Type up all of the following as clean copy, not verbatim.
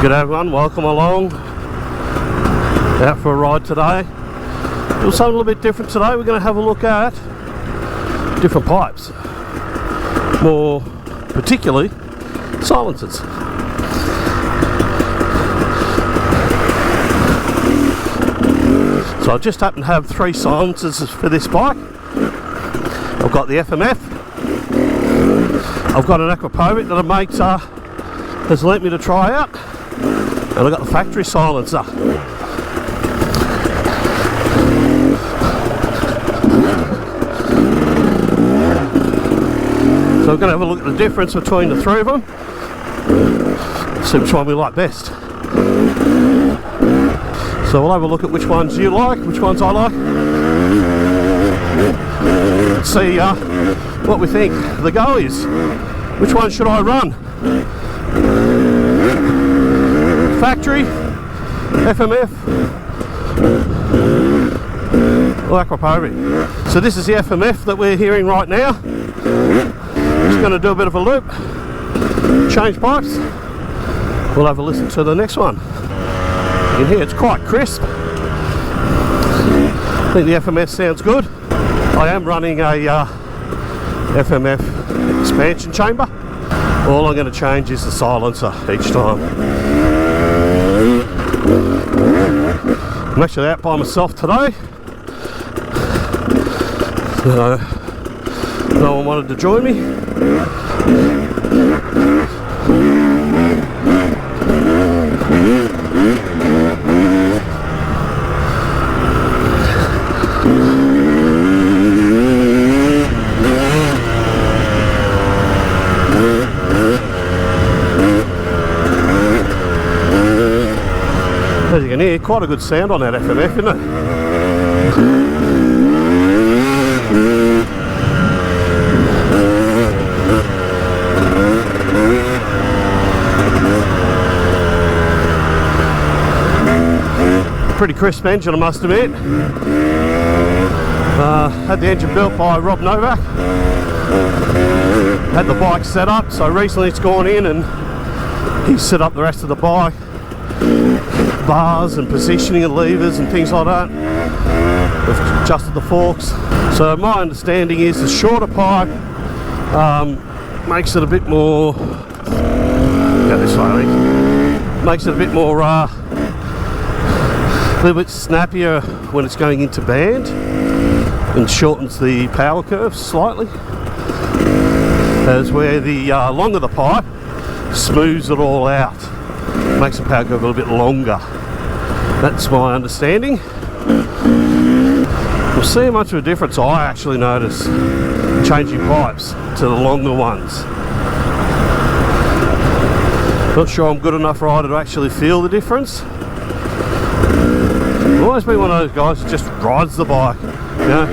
Good everyone, welcome along. Out for a ride today. Doing something a little bit different today. We're going to have a look at different pipes, more particularly silencers. So I just happen to have 3 silencers for this bike. I've got the FMF, I've got an Akrapovic that a mate has lent me to try out, and I've got the factory silencer. So we're going to have a look at the difference between the 3 of them, see which one we like best. So we'll have a look at which ones you like, which ones I like. Let's see what we think the go is. Which one should I run? Factory, FMF, or Akrapovic. So this is the FMF that we're hearing right now. Just going to do a bit of a loop, change pipes. We'll have a listen to the next one. In here it's quite crisp. I think the FMF sounds good. I am running a FMF expansion chamber. All I'm going to change is the silencer each time. I'm actually out by myself today, so no one wanted to join me. As you can hear, quite a good sound on that FMF, isn't it? Pretty crisp engine, I must admit. Had the engine built by Rob Novak. Had the bike set up, so recently it's gone in and he's set up the rest of the bike. Bars and positioning and levers and things like that. We've adjusted the forks. So my understanding is the shorter pipe makes it a bit more, go this way, makes it a bit more, a little bit snappier when it's going into band and shortens the power curve slightly. As where the longer the pipe smooths it all out, makes the power curve a little bit longer. That's my understanding. We'll see how much of a difference I actually notice changing pipes to the longer ones. Not sure I'm good enough rider to actually feel the difference. I've always been one of those guys who just rides the bike, you know,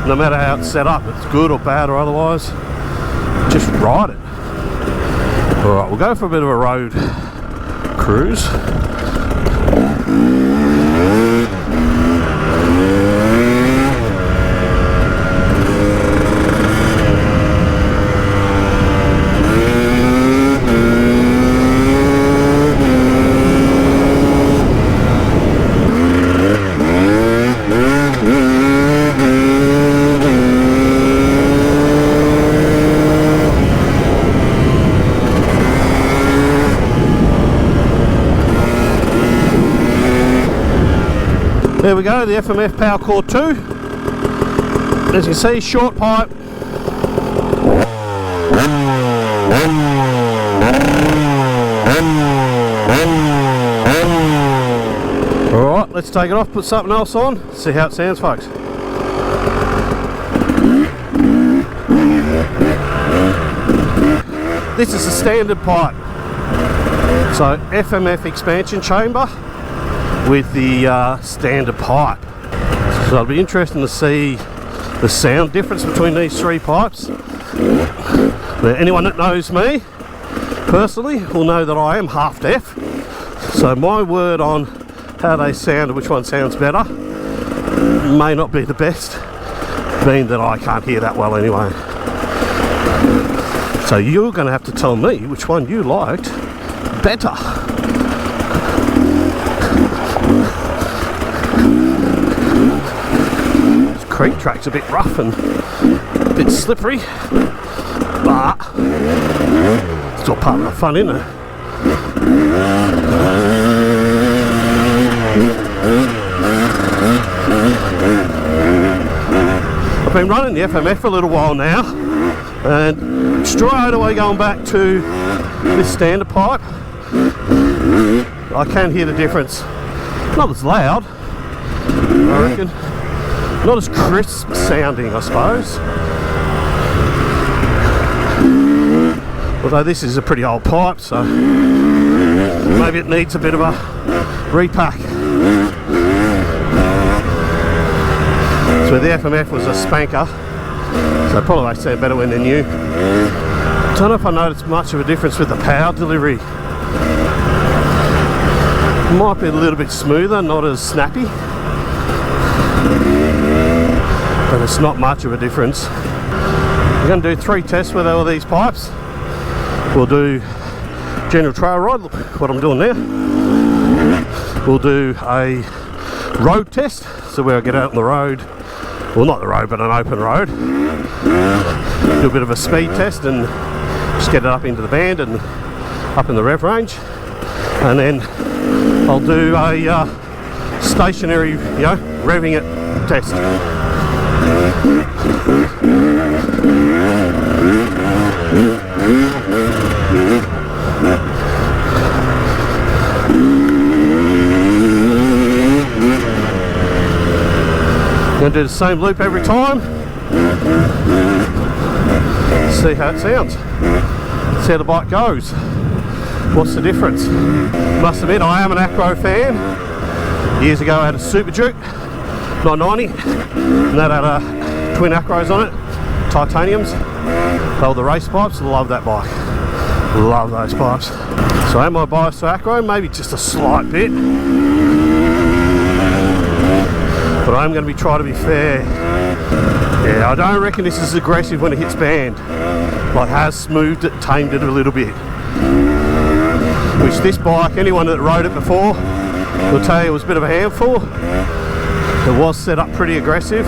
no matter how it's set up, it's good or bad or otherwise, just ride it. Alright, we'll go for a bit of a road cruise. There we go, the FMF Power Core 2. As you can see, short pipe. Alright, let's take it off, put something else on, see how it sounds, folks. This is a standard pipe. So FMF expansion chamber with the standard pipe. So it'll be interesting to see the sound difference between these 3 pipes. Now, anyone that knows me personally will know that I am half deaf, so my word on how they sound and which one sounds better may not be the best, being that I can't hear that well anyway. So you're going to have to tell me which one you liked better. street track's a bit rough and a bit slippery, but it's all part of the fun, isn't it? I've been running the FMF for a little while now, and straight away going back to this standard pipe, I can hear the difference. Not as loud, I reckon. Not as crisp sounding, I suppose. Although this is a pretty old pipe, so maybe it needs a bit of a repack. So the FMF was a spanker, so probably they sound better when they're new. Don't know if I noticed much of a difference with the power delivery. Might be a little bit smoother, not as snappy, but it's not much of a difference. We're going to do 3 tests with all these pipes. We'll do general trail ride, look what I'm doing now. We'll do a road test, so where I get out on the road, well not the road but an open road, do a bit of a speed test and just get it up into the band and up in the rev range, and then I'll do a stationary, revving it test. I'm going to do the same loop every time. See how it sounds. See how the bike goes. What's the difference? Must admit, I am an Acro fan. Years ago I had a Super Duke 990, and that had twin Acros on it, titaniums. They were the race pipes. Love that bike. Love those pipes. So am I biased to Acro? Maybe just a slight bit. But I'm going to be trying to be fair. Yeah, I don't reckon this is aggressive when it hits band. Like, has smoothed it, tamed it a little bit. Which this bike, anyone that rode it before will tell you it was a bit of a handful. It was set up pretty aggressive.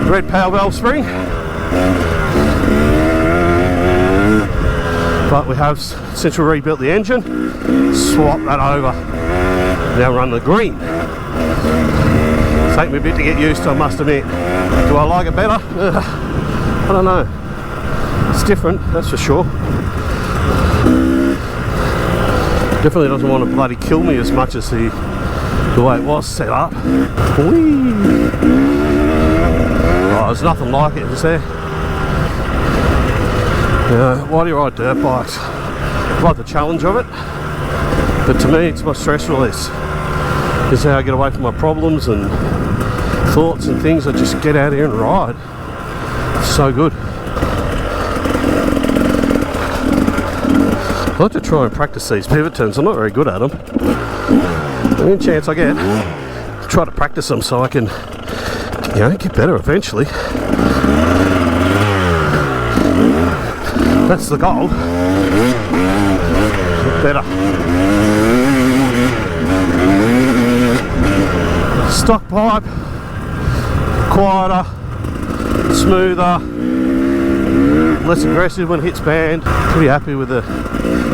Red power valve spring. But we have, since we rebuilt the engine, swapped that over. Now run the green. It's taken me a bit to get used to, I must admit. Do I like it better? I don't know. It's different, that's for sure. Definitely doesn't want to bloody kill me as much as the way it was set up. Whee! Oh, there's nothing like it, is there? Why do you ride dirt bikes? I like the challenge of it, but to me it's my stress release. It's how I get away from my problems and thoughts and things. I just get out here and ride. It's so good. I like to try and practice these pivot turns. I'm not very good at them. Any chance I get, try to practice them so I can, get better eventually. That's the goal. Get better. Stock pipe, quieter, smoother, less aggressive when it hits band. Pretty happy with the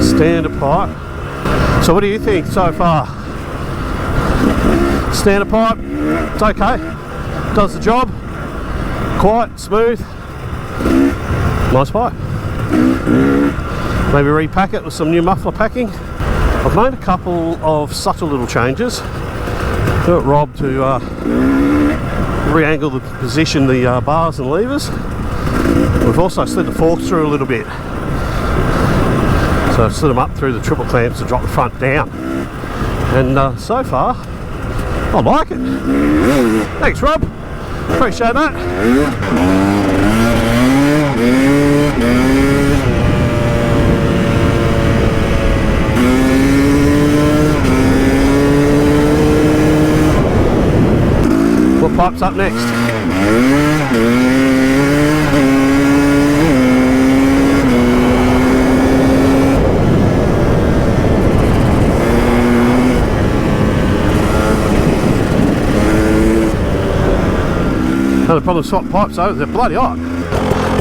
standard pipe. So what do you think so far? Standard pipe, it's okay, does the job, quiet, smooth, nice pipe. Maybe repack it with some new muffler packing. I've made a couple of subtle little changes. Got Rob to re-angle the position, the bars and levers. We've also slid the forks through a little bit. So I've slid them up through the triple clamps to drop the front down. And so far, I like it. Thanks, Rob. Appreciate that. What pipe's up next? Another problem with swap pipes though, they're bloody hot.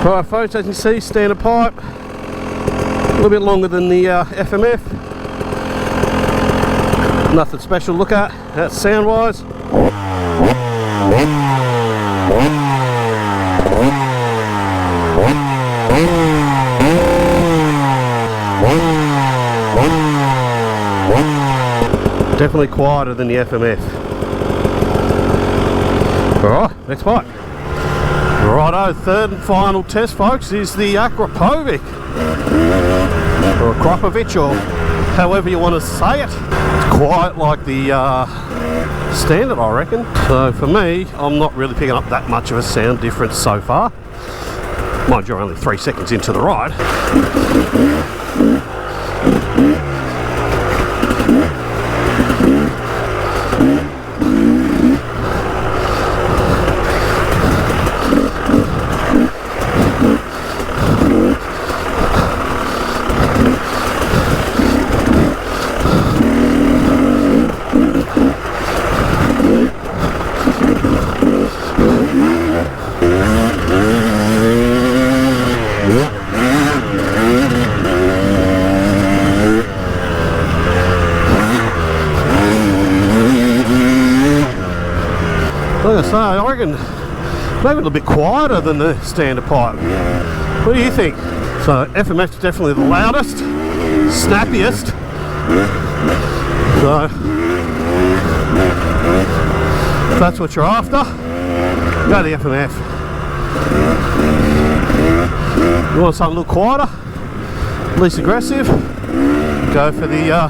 Right folks, as you see, standard pipe. A little bit longer than the FMF. Nothing special to look at, that's sound wise. Definitely quieter than the FMF. Alright, next bike. Righto, third and final test folks is the Akrapovic. Or Akrapovic, or however you want to say it. It's quite like the standard, I reckon. So for me, I'm not really picking up that much of a sound difference so far. Mind you, you're only 3 seconds into the ride. Like I say, I reckon maybe a little bit quieter than the standard pipe. What do you think? So FMF's definitely the loudest, snappiest. So if that's what you're after, go to the FMF. You want something a little quieter, least aggressive, go for the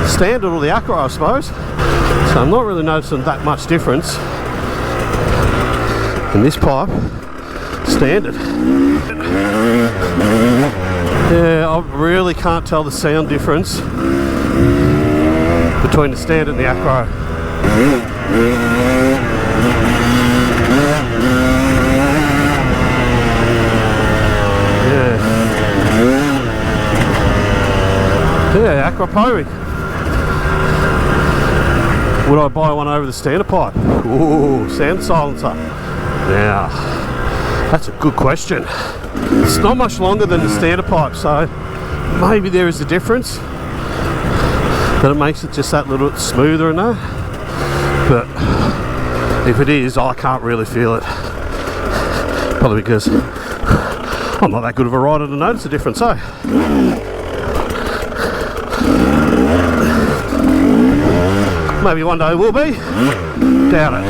standard or the Acro, I suppose. So I'm not really noticing that much difference in this pipe standard. Yeah, I really can't tell the sound difference between the standard and the Acro. Yeah, Akrapovic. Would I buy one over the standard pipe? Ooh, sound silencer. Now, that's a good question. It's not much longer than the standard pipe, so maybe there is a difference. That it makes it just that little bit smoother and that. But if it is, I can't really feel it. Probably because I'm not that good of a rider to notice the difference, eh? Maybe one day will be. Doubt it.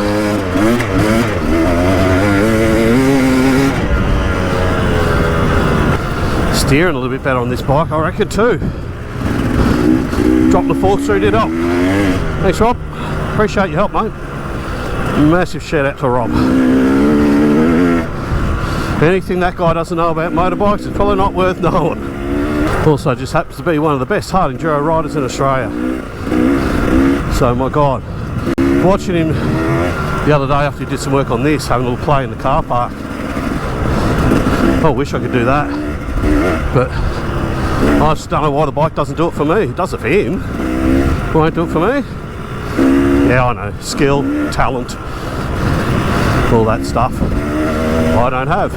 Steering a little bit better on this bike, I reckon too. Dropped the fork through, did help. Thanks Rob, appreciate your help mate. Massive shout out to Rob. Anything that guy doesn't know about motorbikes is probably not worth knowing. Also just happens to be one of the best hard enduro riders in Australia. So my god, watching him the other day after he did some work on this, having a little play in the car park. I wish I could do that, but I just don't know why the bike doesn't do it for me. It does it for him, it won't do it for me. Yeah, I know, skill, talent, all that stuff I don't have.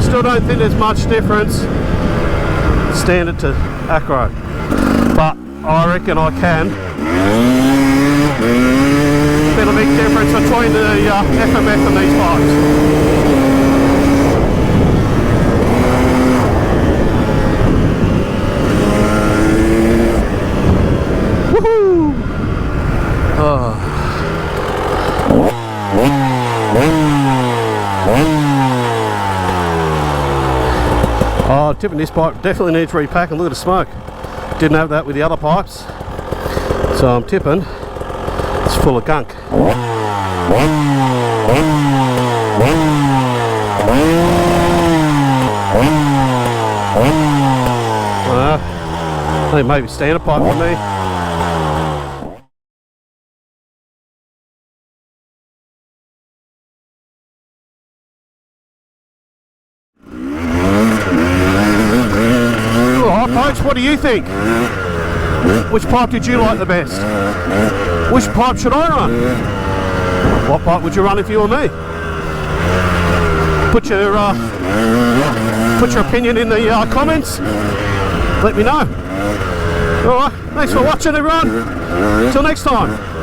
Still don't think there's much difference standard to Acro, but I reckon I can feel a big difference between the FMF and these bikes. Woohoo! Oh. Oh, tipping this pipe definitely needs repacking. Look at the smoke. Didn't have that with the other pipes. So I'm tipping. It's full of gunk. I think maybe standard pipe for me. What do you think? Which pipe did you like the best? Which pipe should I run? What pipe would you run if you were me? Put your opinion in the comments. Let me know. Alright, thanks for watching everyone. Till next time.